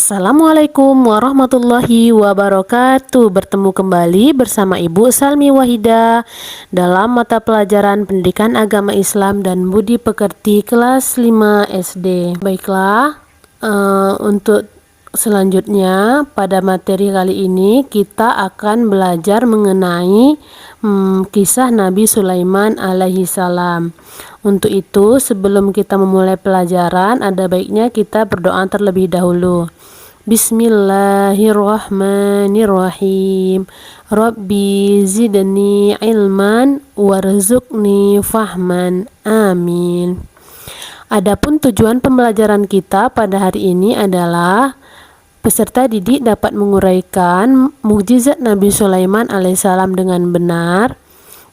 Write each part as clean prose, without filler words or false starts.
Assalamualaikum warahmatullahi wabarakatuh. Bertemu kembali bersama Ibu Salmi Wahida dalam mata pelajaran Pendidikan Agama Islam dan Budi Pekerti kelas 5 SD. Baiklah, untuk selanjutnya pada materi kali ini kita akan belajar mengenai kisah Nabi Sulaiman alaihi salam. Untuk itu, sebelum kita memulai pelajaran, ada baiknya kita berdoa terlebih dahulu. Bismillahirrahmanirrahim. Rabbi zidni ilman warzuqni fahman. Amin. Adapun tujuan pembelajaran kita pada hari ini adalah peserta didik dapat menguraikan mukjizat Nabi Sulaiman alaihissalam dengan benar.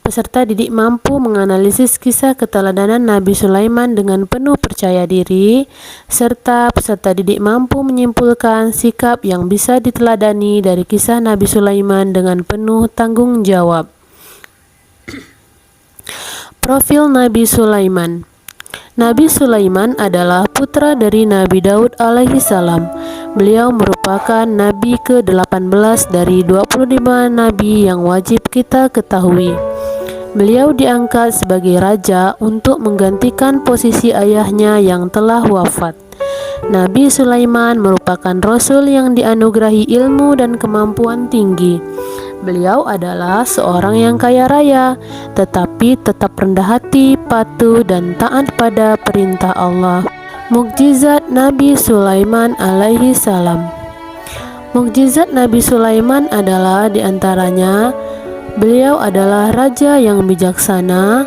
Peserta didik mampu menganalisis kisah keteladanan Nabi Sulaiman dengan penuh percaya diri, serta peserta didik mampu menyimpulkan sikap yang bisa diteladani dari kisah Nabi Sulaiman dengan penuh tanggung jawab. Profil Nabi Sulaiman. Nabi Sulaiman adalah putra dari Nabi Daud alaihi salam. Beliau merupakan nabi ke-18 dari 25 nabi yang wajib kita ketahui. Beliau diangkat sebagai raja untuk menggantikan posisi ayahnya yang telah wafat. Nabi Sulaiman merupakan rasul yang dianugerahi ilmu dan kemampuan tinggi. Beliau adalah seorang yang kaya raya, tetapi tetap rendah hati, patuh, dan taat pada perintah Allah. Mukjizat Nabi Sulaiman alaihi salam. Mukjizat Nabi Sulaiman adalah diantaranya beliau adalah raja yang bijaksana,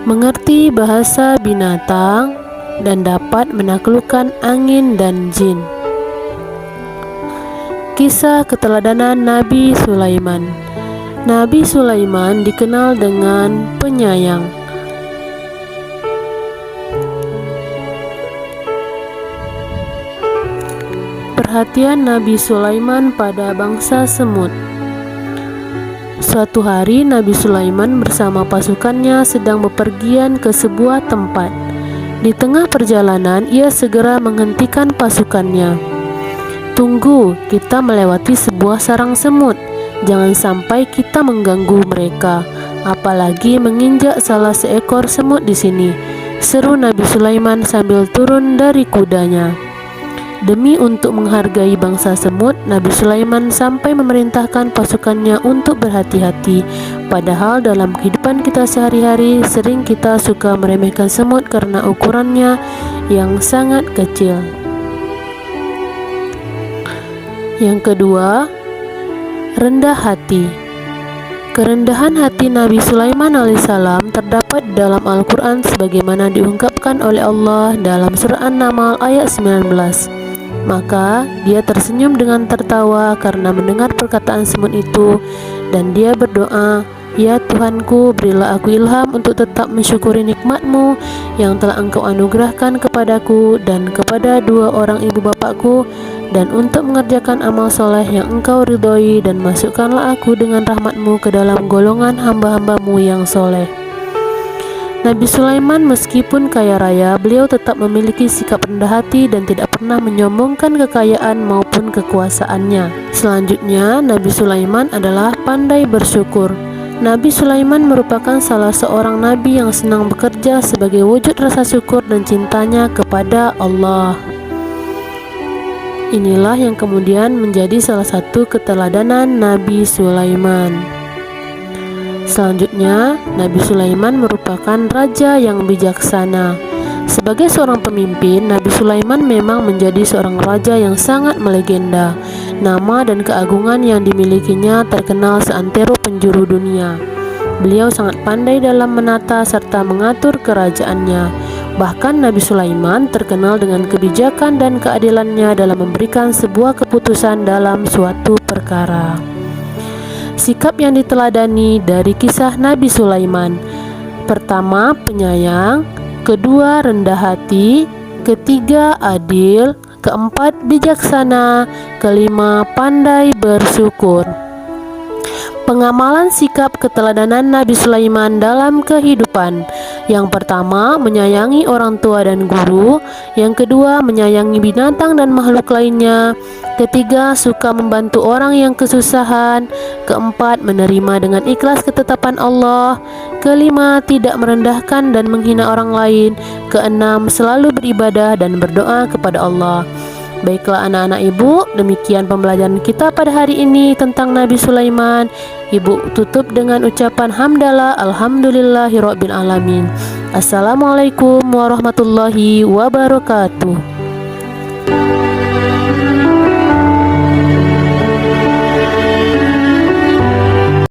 mengerti bahasa binatang, dan dapat menaklukkan angin dan jin. Kisah keteladanan Nabi Sulaiman. Nabi Sulaiman dikenal dengan penyayang. Perhatian Nabi Sulaiman pada bangsa semut. Suatu hari Nabi Sulaiman bersama pasukannya sedang bepergian ke sebuah tempat. Di tengah perjalanan ia segera menghentikan pasukannya. "Tunggu, kita melewati sebuah sarang semut. Jangan sampai kita mengganggu mereka, apalagi menginjak salah seekor semut di sini," seru Nabi Sulaiman sambil turun dari kudanya. Demi untuk menghargai bangsa semut, Nabi Sulaiman sampai memerintahkan pasukannya untuk berhati-hati. Padahal dalam kehidupan kita sehari-hari sering kita suka meremehkan semut karena ukurannya yang sangat kecil. Yang kedua, rendah hati. Kerendahan hati Nabi Sulaiman alaihissalam terdapat dalam Al-Quran sebagaimana diungkapkan oleh Allah dalam surah An-Naml ayat 19. Maka dia tersenyum dengan tertawa karena mendengar perkataan semut itu, dan dia berdoa, "Ya Tuhanku, berilah aku ilham untuk tetap mensyukuri nikmat-Mu yang telah Engkau anugerahkan kepadaku dan kepada dua orang ibu bapakku, dan untuk mengerjakan amal soleh yang Engkau ridhoi, dan masukkanlah aku dengan rahmat-Mu ke dalam golongan hamba-hamba-Mu yang soleh." Nabi Sulaiman meskipun kaya raya, beliau tetap memiliki sikap rendah hati dan tidak pernah menyombongkan kekayaan maupun kekuasaannya. Selanjutnya, Nabi Sulaiman adalah pandai bersyukur. Nabi Sulaiman merupakan salah seorang nabi yang senang bekerja sebagai wujud rasa syukur dan cintanya kepada Allah. Inilah yang kemudian menjadi salah satu keteladanan Nabi Sulaiman. Selanjutnya, Nabi Sulaiman merupakan raja yang bijaksana. Sebagai seorang pemimpin, Nabi Sulaiman memang menjadi seorang raja yang sangat melegenda. Nama dan keagungan yang dimilikinya terkenal seantero penjuru dunia. Beliau sangat pandai dalam menata serta mengatur kerajaannya. Bahkan Nabi Sulaiman terkenal dengan kebijakan dan keadilannya dalam memberikan sebuah keputusan dalam suatu perkara. Sikap yang diteladani dari kisah Nabi Sulaiman. Pertama, penyayang. Kedua, rendah hati. Ketiga, adil. Keempat, bijaksana. Kelima, pandai bersyukur. Pengamalan sikap keteladanan Nabi Sulaiman dalam kehidupan. Yang pertama, menyayangi orang tua dan guru. Yang kedua, menyayangi binatang dan makhluk lainnya. Ketiga, suka membantu orang yang kesusahan. Keempat, menerima dengan ikhlas ketetapan Allah. Kelima, tidak merendahkan dan menghina orang lain. Keenam, selalu beribadah dan berdoa kepada Allah. Baiklah anak-anak ibu, demikian pembelajaran kita pada hari ini tentang Nabi Sulaiman. Ibu tutup dengan ucapan hamdalah alhamdulillahirabbil alamin. Assalamualaikum warahmatullahi wabarakatuh.